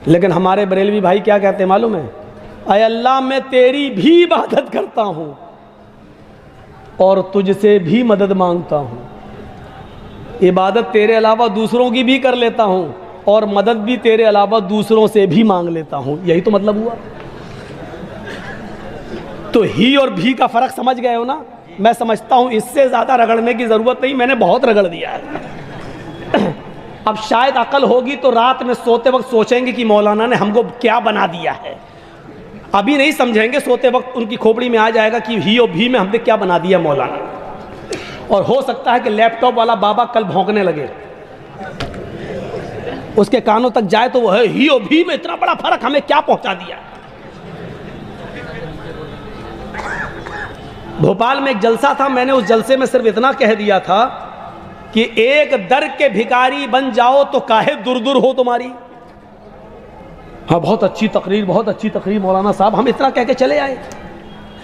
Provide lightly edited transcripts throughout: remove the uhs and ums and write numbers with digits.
लेकिन हमारे बरेलवी भाई क्या कहते हैं मालूम है? अय अल्लाह मैं तेरी भी इबादत करता हूँ और तुझसे भी मदद मांगता हूँ। इबादत तेरे अलावा दूसरों की भी कर लेता हूँ और मदद भी तेरे अलावा दूसरों से भी मांग लेता हूँ। यही तो मतलब हुआ। तो ही और भी का फ़र्क समझ गए हो ना? मैं समझता हूँ इससे ज़्यादा रगड़ने की ज़रूरत नहीं, मैंने बहुत रगड़ दिया है। अब शायद अकल होगी तो रात में सोते वक्त सोचेंगे कि मौलाना ने हमको क्या बना दिया है। अभी नहीं समझेंगे, सोते वक्त उनकी खोपड़ी में आ जाएगा कि ही और भी में हमने क्या बना दिया मौलाना। और हो सकता है कि लैपटॉप वाला बाबा कल भौंकने लगे, उसके कानों तक जाए तो वो है ही और भी में इतना बड़ा फर्क हमें क्या पहुंचा दिया। भोपाल में एक जलसा था, मैंने उस जलसे में सिर्फ इतना कह दिया था कि एक दर के भिखारी बन जाओ तो काहे दूर दूर हो तुम्हारी। हाँ बहुत अच्छी तकरीर, बहुत अच्छी तकरीर मौलाना साहब, हम इतना कह के चले आए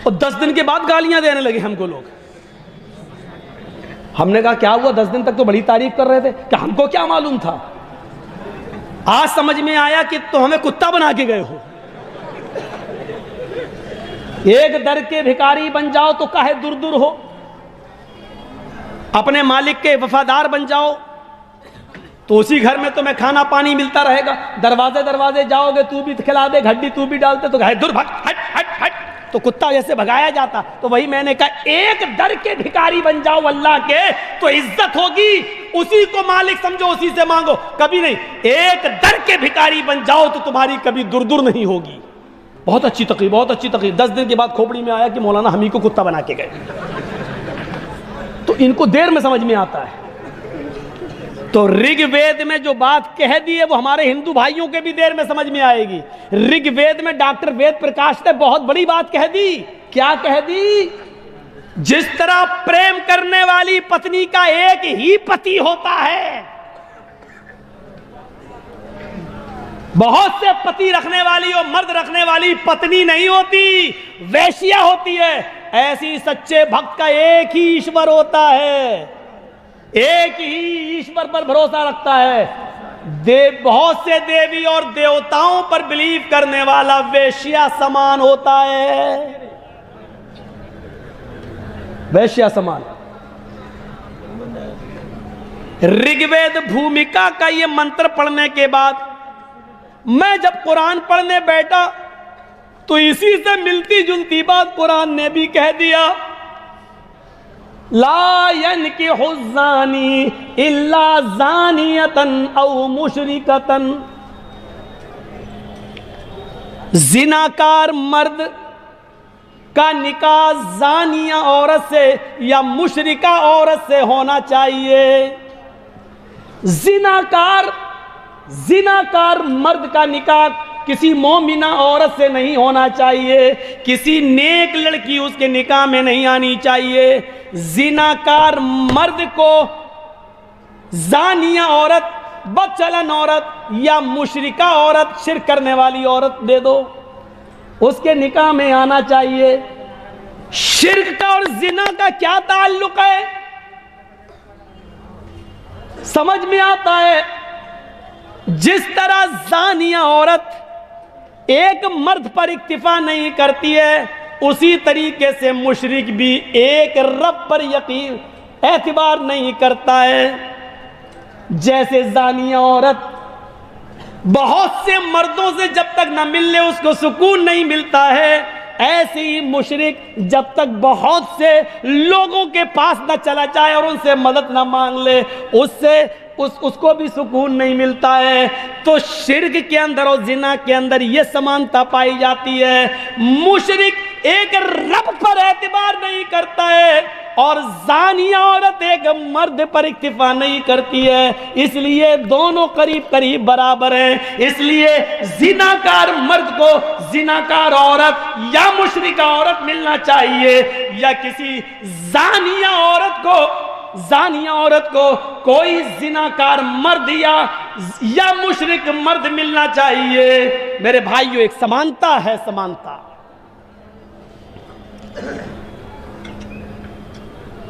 और 10 दिन के बाद गालियां देने लगे हमको लोग। हमने कहा क्या हुआ, 10 दिन तक तो बड़ी तारीफ कर रहे थे, क्या हमको क्या मालूम था? आज समझ में आया कि तो हमें कुत्ता बना के गए हो। एक दर के भिखारी बन जाओ तो काहे दूर दूर हो, अपने मालिक के वफादार बन जाओ तो उसी घर में तुम्हें खाना पानी मिलता रहेगा। दरवाजे दरवाजे जाओगे तू भी खिला दे, घड्डी तू भी डालते तो दूर भाग, हट हट हट, तो कुत्ता जैसे भगाया जाता। तो वही मैंने कहा, एक दर के भिखारी बन जाओ अल्लाह के तो इज्जत होगी, उसी को मालिक समझो, उसी से मांगो। कभी नहीं, एक दर के भिखारी बन जाओ तो तुम्हारी कभी दूर दूर नहीं होगी। बहुत अच्छी तकरीर, बहुत अच्छी तकरीर। 10 दिन के बाद खोपड़ी में आया कि मौलाना हम ही को कुत्ता बना के गए। तो इनको देर में समझ में आता है। तो ऋग्वेद में जो बात कह दी है वो हमारे हिंदू भाइयों के भी देर में समझ में आएगी। ऋग्वेद में डॉक्टर वेद प्रकाश ने बहुत बड़ी बात कह दी। क्या कह दी? जिस तरह प्रेम करने वाली पत्नी का एक ही पति होता है, बहुत से पति रखने वाली और मर्द रखने वाली पत्नी नहीं होती, वेश्या होती है। ऐसी सच्चे भक्त का एक ही ईश्वर होता है, एक ही ईश्वर पर भरोसा रखता है। बहुत से देवी और देवताओं पर बिलीव करने वाला वेश्या समान होता है, वेश्या समान। ऋग्वेद भूमिका का ये मंत्र पढ़ने के बाद मैं जब कुरान पढ़ने बैठा तो इसी से मिलती जुलती बात कुरान ने भी कह दिया। ला यनकिहु ज़ानी इल्ला ज़ानियतन औ मुशरिकतन। जिनाकार मर्द का निकाह ज़ानिया औरत से या मुशरिका औरत से होना चाहिए। जिनाकार मर्द का निकाह किसी मोमिना औरत से नहीं होना चाहिए, किसी नेक लड़की उसके निकाह में नहीं आनी चाहिए। जिनाकार मर्द को जानिया औरत, बदचलन औरत या मुशरिका औरत, शिर्क करने वाली औरत दे दो, उसके निकाह में आना चाहिए। शिर्क का और जिना का क्या ताल्लुक है? समझ में आता है। जिस तरह जानिया औरत एक मर्द पर इक्तिफा नहीं करती है, उसी तरीके से मुशरिक भी एक रब पर यकीन एतबार नहीं करता है। जैसे जानिया औरत बहुत से मर्दों से जब तक न मिलने उसको सुकून नहीं मिलता है, ऐसे ही मुशरिक जब तक बहुत से लोगों के पास न चला जाए और उनसे मदद न मांग ले, उसको भी सुकून नहीं मिलता है। तो शिर्क के अंदर और जिना के अंदर यह समानता पाई जाती है। मुशरिक एक रब पर एतबार नहीं करता है और जानिया औरत एक मर्द पर इक्तिफा नहीं करती है, इसलिए दोनों करीब करीब बराबर हैं। इसलिए जिनाकार मर्द को जिनाकार औरत या मुशरिका औरत मिलना चाहिए, या किसी जानिया औरत को कोई जिनाकार मर्द या मुशरिक मर्द मिलना चाहिए। मेरे भाइयों, एक समानता है, समानता।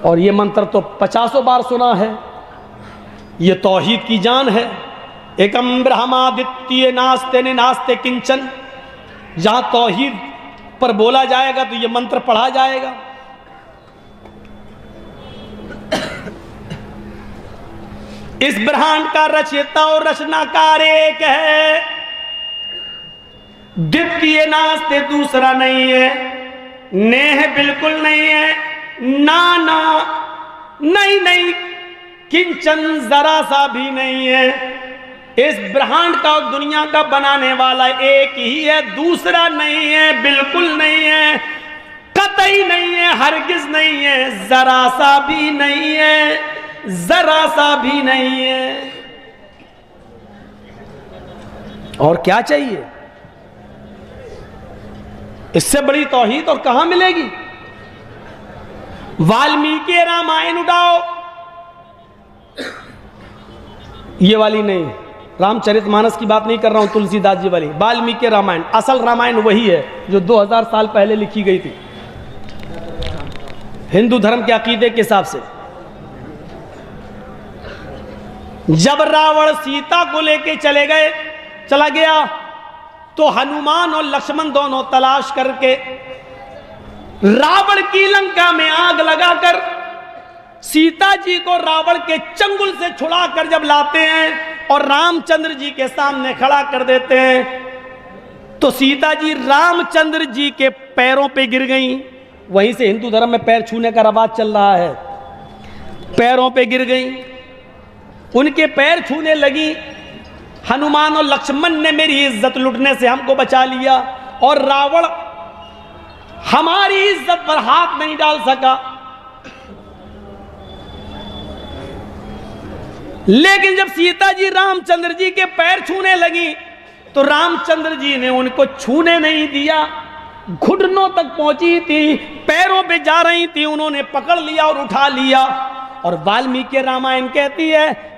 और ये मंत्र तो 50 बार सुना है। ये तौहीद की जान है। एकम ब्रह्मादित्य नास्ते ने नास्ते किंचन, जहां तौहीद पर बोला जाएगा तो यह मंत्र पढ़ा जाएगा। इस ब्रह्मांड का रचयिता और रचनाकार एक है, द्वितीय नास्ते दूसरा नहीं है, नेह बिल्कुल नहीं है, ना नहीं किंचन जरा सा भी नहीं है। इस ब्रह्मांड का और दुनिया का बनाने वाला एक ही है, दूसरा नहीं है, बिल्कुल नहीं है, कतई नहीं है, हरगिज नहीं है, जरा सा भी नहीं है, जरा सा भी नहीं है। और क्या चाहिए? इससे बड़ी तौहीद और कहां मिलेगी? वाल्मीकि रामायण उठाओ, ये वाली नहीं, रामचरितमानस की बात नहीं कर रहा हूं, तुलसीदास जी वाली वाल्मीकि रामायण। असल रामायण वही है जो 2000 साल पहले लिखी गई थी हिंदू धर्म के अकीदे के हिसाब से। जब रावण सीता को लेके चला गया तो हनुमान और लक्ष्मण दोनों तलाश करके रावण की लंका में आग लगाकर सीता जी को रावण के चंगुल से छुड़ाकर जब लाते हैं और रामचंद्र जी के सामने खड़ा कर देते हैं तो सीता जी रामचंद्र जी के पैरों पे गिर गईं। वहीं से हिंदू धर्म में पैर छूने का रवाज चल रहा है। पैरों पे गिर गईं, उनके पैर छूने लगी। हनुमान और लक्ष्मण ने मेरी इज्जत लुटने से हमको बचा लिया और रावण हमारी इज्जत पर हाथ नहीं डाल सका। लेकिन जब सीता जी रामचंद्र जी के पैर छूने लगी तो रामचंद्र जी ने उनको छूने नहीं दिया। घुटनों तक पहुंची थी, पैरों पे जा रही थी, उन्होंने पकड़ लिया और उठा लिया। और वाल्मीकि रामायण कहती है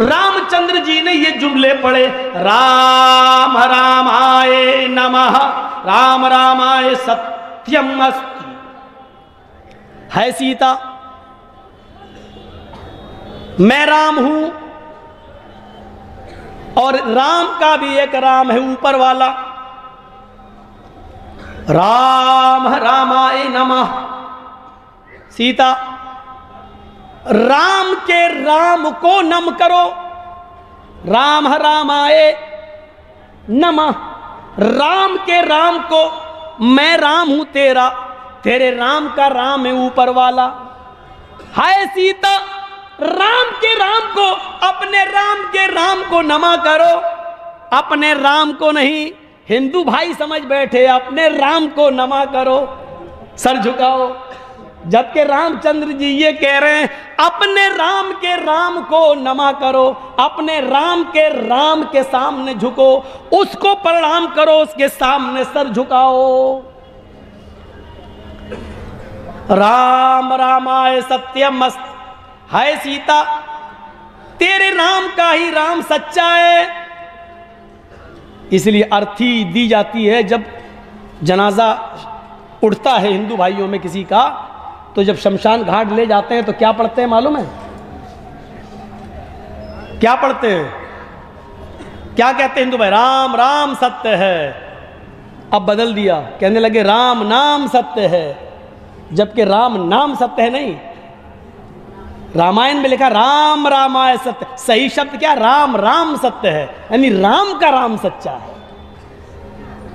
रामचंद्र जी ने ये जुमले पढ़े, राम रामाय नमः, राम रामाय सत्यम अस्ति। है सीता, मैं राम हूं और राम का भी एक राम है ऊपर वाला। राम रामाय नमः। सीता, राम के राम को नम करो, राम रामाय नमः। राम के राम को, मैं राम हूं तेरा, तेरे राम का राम है ऊपर वाला। हाय सीता, राम के राम को, अपने राम के राम को नमा करो, अपने राम को नहीं। हिंदू भाई समझ बैठे, अपने राम को नमा करो, सर झुकाओ। जबकि रामचंद्र जी ये कह रहे हैं अपने राम के राम को नमा करो, अपने राम के सामने झुको, उसको प्रणाम करो, उसके सामने सर झुकाओ। राम रामाय सत्यम अस्ति। हाय सीता, तेरे राम का ही राम सच्चा है। इसलिए अर्थी दी जाती है जब जनाजा उठता है हिंदू भाइयों में किसी का, तो जब शमशान घाट ले जाते हैं तो क्या पढ़ते हैं मालूम है? क्या पढ़ते हैं? क्या कहते हैं हिंदू भाई? राम राम सत्य है। अब बदल दिया, कहने लगे राम नाम सत्य है, जबकि राम नाम सत्य है नहीं। रामायण में लिखा राम रामाय सत्य। सही शब्द क्या? राम राम सत्य है, यानी राम का राम सच्चा है।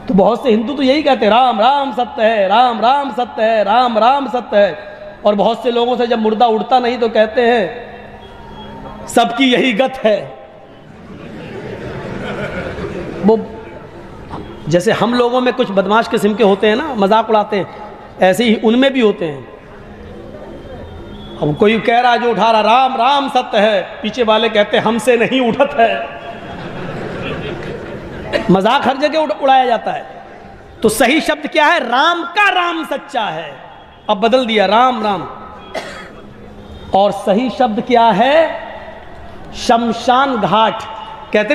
तो बहुत से हिंदू तो यही कहते हैं राम राम सत्य है, राम राम सत्य है, राम राम सत्य है। और बहुत से लोगों से जब मुर्दा उड़ता नहीं तो कहते हैं सबकी यही गत है। वो जैसे हम लोगों में कुछ बदमाश किस्म के होते हैं ना, मजाक उड़ाते हैं, ऐसे ही उनमें भी होते हैं। अब कोई कह रहा जो उठा रहा राम राम सत्य है, पीछे वाले कहते हमसे नहीं उठत है। मजाक हर जगह उड़ाया जाता है। तो सही शब्द क्या है? राम का राम सच्चा है। अब बदल दिया राम राम। और सही शब्द क्या है? शमशान घाट। कहते